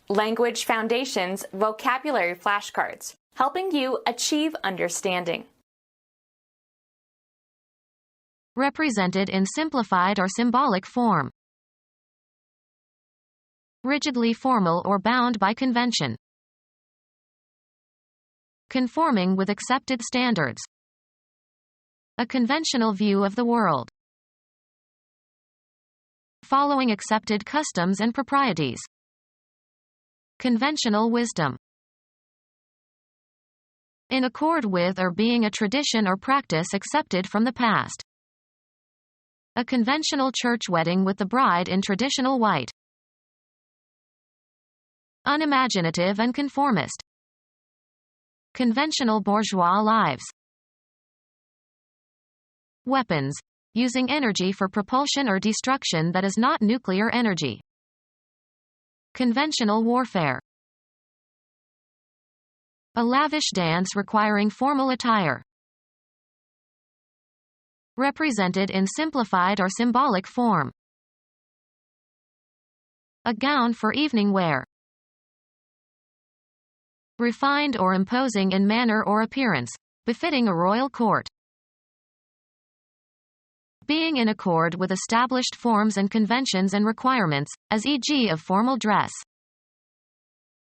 Language Foundations Vocabulary Flashcards, helping you achieve understanding. Represented in simplified or symbolic form. Rigidly formal or bound by convention. Conforming with accepted standards. A conventional view of the world. Following accepted customs and proprieties. Conventional wisdom. In accord with or being a tradition or practice accepted from the past. A conventional church wedding with the bride in traditional white. Unimaginative and conformist. Conventional bourgeois lives. Weapons, using energy for propulsion or destruction that is not nuclear energy. Conventional warfare. A lavish dance requiring formal attire. Represented in simplified or symbolic form. A gown for evening wear. Refined or imposing in manner or appearance, befitting a royal court. Being in accord with established forms and conventions and requirements, as e.g. of formal dress.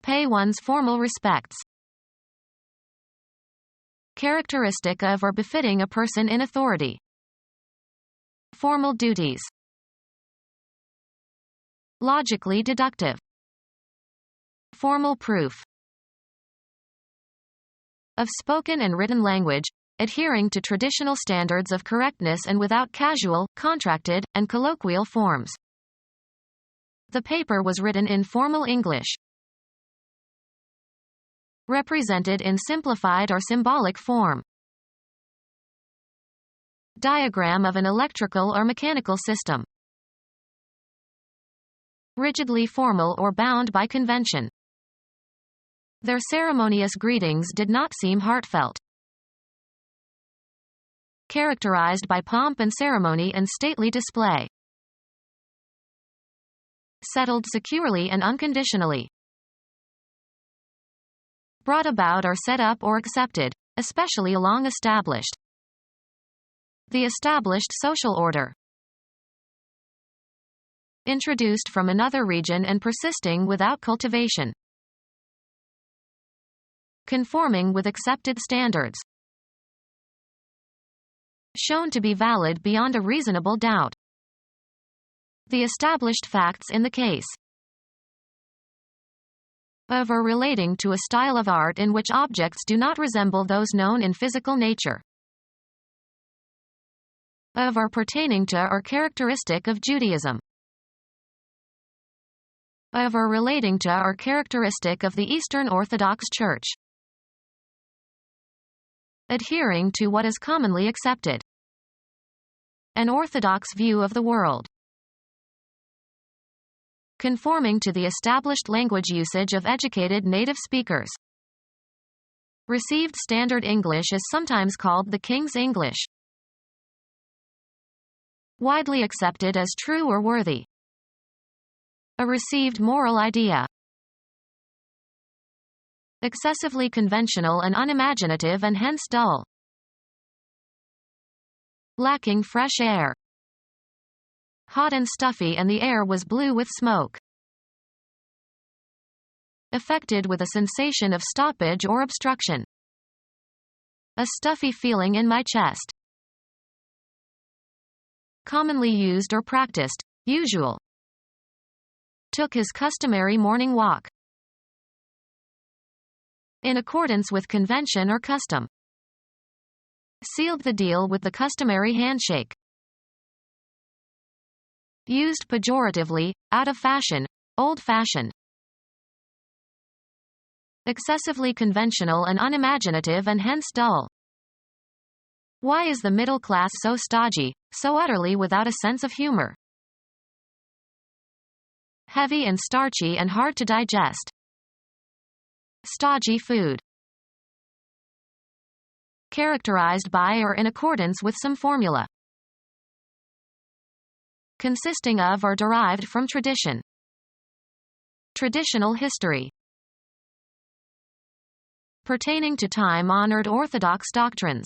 Pay one's formal respects. Characteristic of or befitting a person in authority. Formal duties. Logically deductive. Formal proof. Of spoken and written language, adhering to traditional standards of correctness and without casual, contracted, and colloquial forms. The paper was written in formal English. Represented in simplified or symbolic form. Diagram of an electrical or mechanical system. Rigidly formal or bound by convention. Their ceremonious greetings did not seem heartfelt. Characterized by pomp and ceremony and stately display. Settled securely and unconditionally. Brought about or set up or accepted, especially long established. The established social order. Introduced from another region and persisting without cultivation. Conforming with accepted standards. Shown to be valid beyond a reasonable doubt. The established facts in the case. Of or relating to a style of art in which objects do not resemble those known in physical nature. Of or pertaining to or characteristic of Judaism. Of or relating to or characteristic of the Eastern Orthodox Church. Adhering to what is commonly accepted. An orthodox view of the world. Conforming to the established language usage of educated native speakers. Received Standard English is sometimes called the King's English. Widely accepted as true or worthy. A received moral idea. Excessively conventional and unimaginative and hence dull. Lacking fresh air. Hot and stuffy and the air was blue with smoke. Affected with a sensation of stoppage or obstruction. A stuffy feeling in my chest. Commonly used or practiced, usual. Took his customary morning walk. In accordance with convention or custom. Sealed the deal with the customary handshake. Used pejoratively, out of fashion, old-fashioned. Excessively conventional and unimaginative and hence dull. Why is the middle class so stodgy, so utterly without a sense of humor? Heavy and starchy and hard to digest. Stodgy food. Characterized by or in accordance with some formula. Consisting of or derived from tradition. Traditional history. Pertaining to time-honored orthodox doctrines.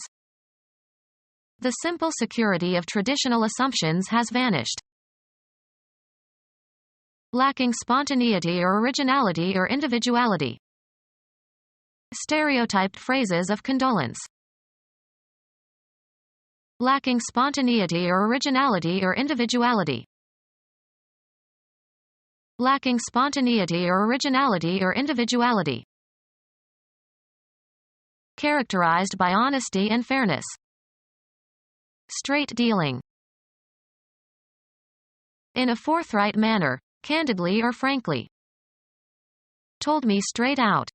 The simple security of traditional assumptions has vanished. Lacking spontaneity or originality or individuality. Stereotyped phrases of condolence. Lacking spontaneity or originality or individuality. Lacking spontaneity or originality or individuality. Characterized by honesty and fairness. Straight dealing. In a forthright manner, candidly or frankly. Told me straight out.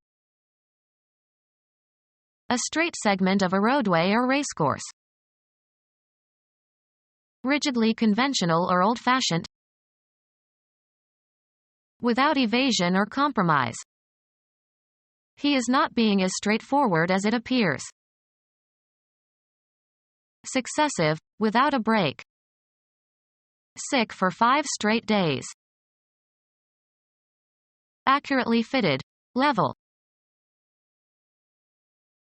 A straight segment of a roadway or racecourse. Rigidly conventional or old-fashioned. Without evasion or compromise. He is not being as straightforward as it appears. Successive, without a break. Sick for 5 straight days. Accurately fitted. Level.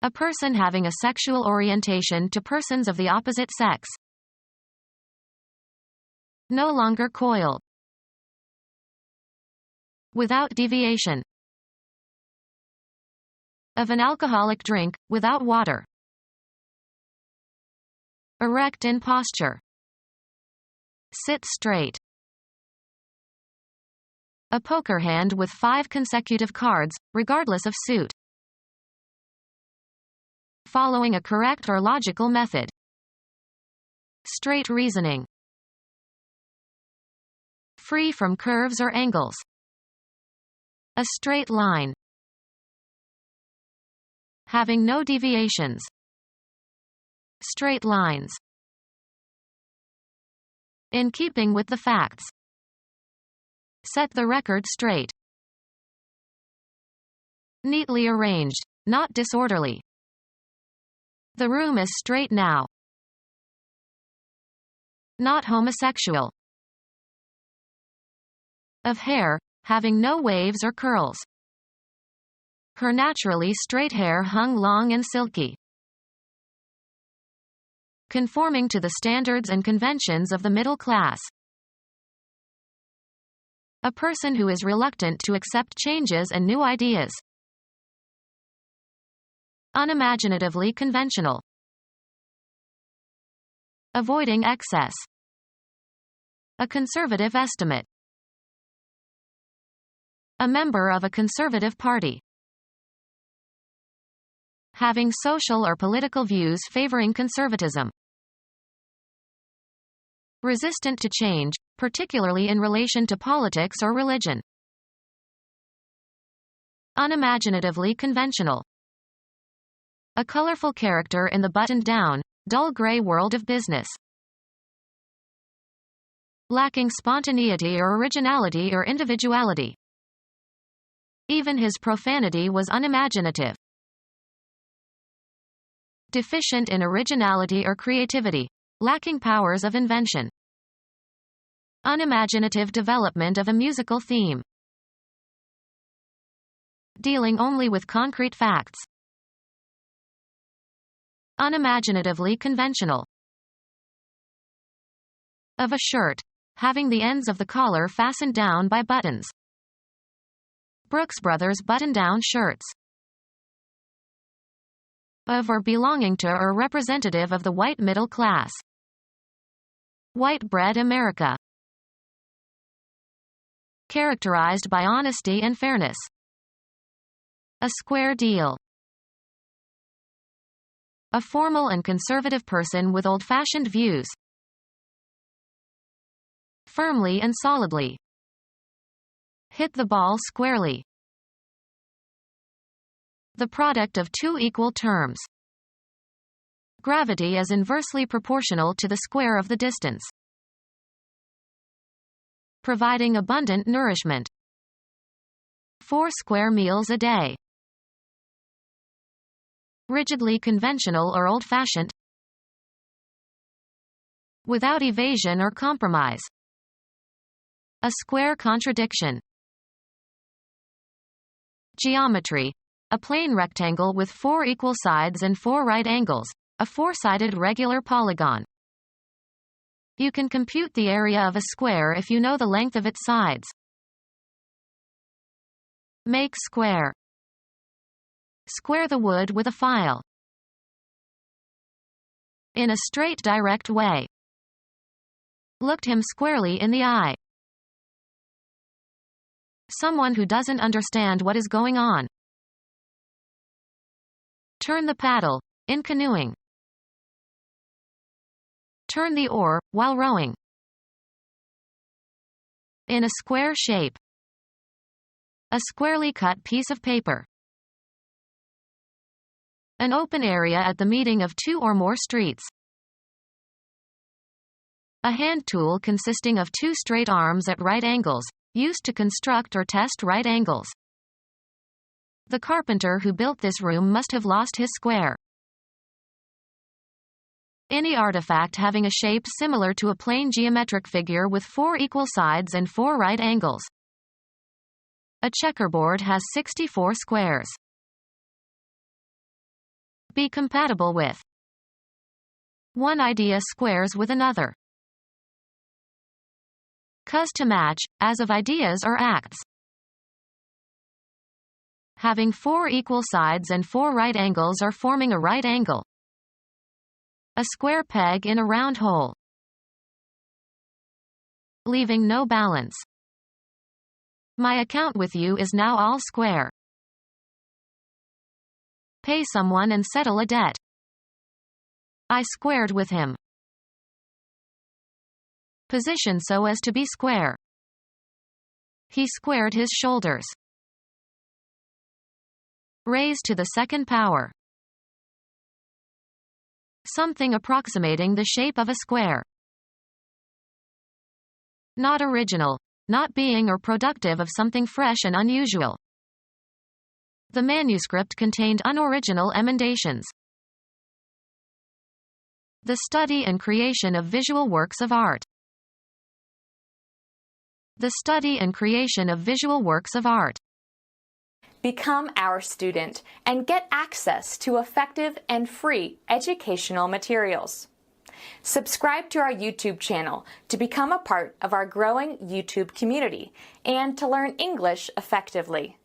A person having a sexual orientation to persons of the opposite sex. No longer coil. Without deviation. Of an alcoholic drink, without water. Erect in posture. Sit straight. A poker hand with 5 consecutive cards, regardless of suit. Following a correct or logical method. Straight reasoning. Free from curves or angles. A straight line. Having no deviations. Straight lines. In keeping with the facts. Set the record straight. Neatly arranged, not disorderly. The room is straight now. Not homosexual. Of hair, having no waves or curls. Her naturally straight hair hung long and silky. Conforming to the standards and conventions of the middle class. A person who is reluctant to accept changes and new ideas. Unimaginatively conventional. Avoiding excess. A conservative estimate. A member of a conservative party. Having social or political views favoring conservatism. Resistant to change, particularly in relation to politics or religion. Unimaginatively conventional. A colorful character in the buttoned-down, dull gray world of business. Lacking spontaneity or originality or individuality. Even his profanity was unimaginative. Deficient in originality or creativity. Lacking powers of invention. Unimaginative development of a musical theme. Dealing only with concrete facts. Unimaginatively conventional. Of a shirt, having the ends of the collar fastened down by buttons. Brooks Brothers button-down shirts. Of or belonging to or representative of the white middle class. White bread America. Characterized by honesty and fairness. A square deal. A formal and conservative person with old-fashioned views. Firmly and solidly. Hit the ball squarely. The product of 2 equal terms. Gravity is inversely proportional to the square of the distance. Providing abundant nourishment. 4 square meals a day. Rigidly conventional or old-fashioned. Without evasion or compromise. A square contradiction. Geometry. A plane rectangle with 4 equal sides and 4 right angles. A 4-sided regular polygon. You can compute the area of a square if you know the length of its sides. Make square. Square the wood with a file. In a straight direct way. Looked him squarely in the eye. Someone who doesn't understand what is going on. Turn the paddle, in canoeing. Turn the oar, while rowing. In a square shape. A squarely cut piece of paper. An open area at the meeting of 2 or more streets. A hand tool consisting of 2 straight arms at right angles, used to construct or test right angles. The carpenter who built this room must have lost his square. Any artifact having a shape similar to a plane geometric figure with 4 equal sides and 4 right angles. A checkerboard has 64 squares. Be compatible with. One idea squares with another. Cuz to match, as of ideas or acts. Having 4 equal sides and 4 right angles or forming a right angle. A square peg in a round hole. Leaving no balance. My account with you is now all square. Pay someone and settle a debt. I squared with him. Position so as to be square. He squared his shoulders. Raise to the second power. Something approximating the shape of a square. Not original, not being or productive of something fresh and unusual. The manuscript contained unoriginal emendations. The study and creation of visual works of art. The study and creation of visual works of art. Become our student and get access to effective and free educational materials. Subscribe to our YouTube channel to become a part of our growing YouTube community and to learn English effectively.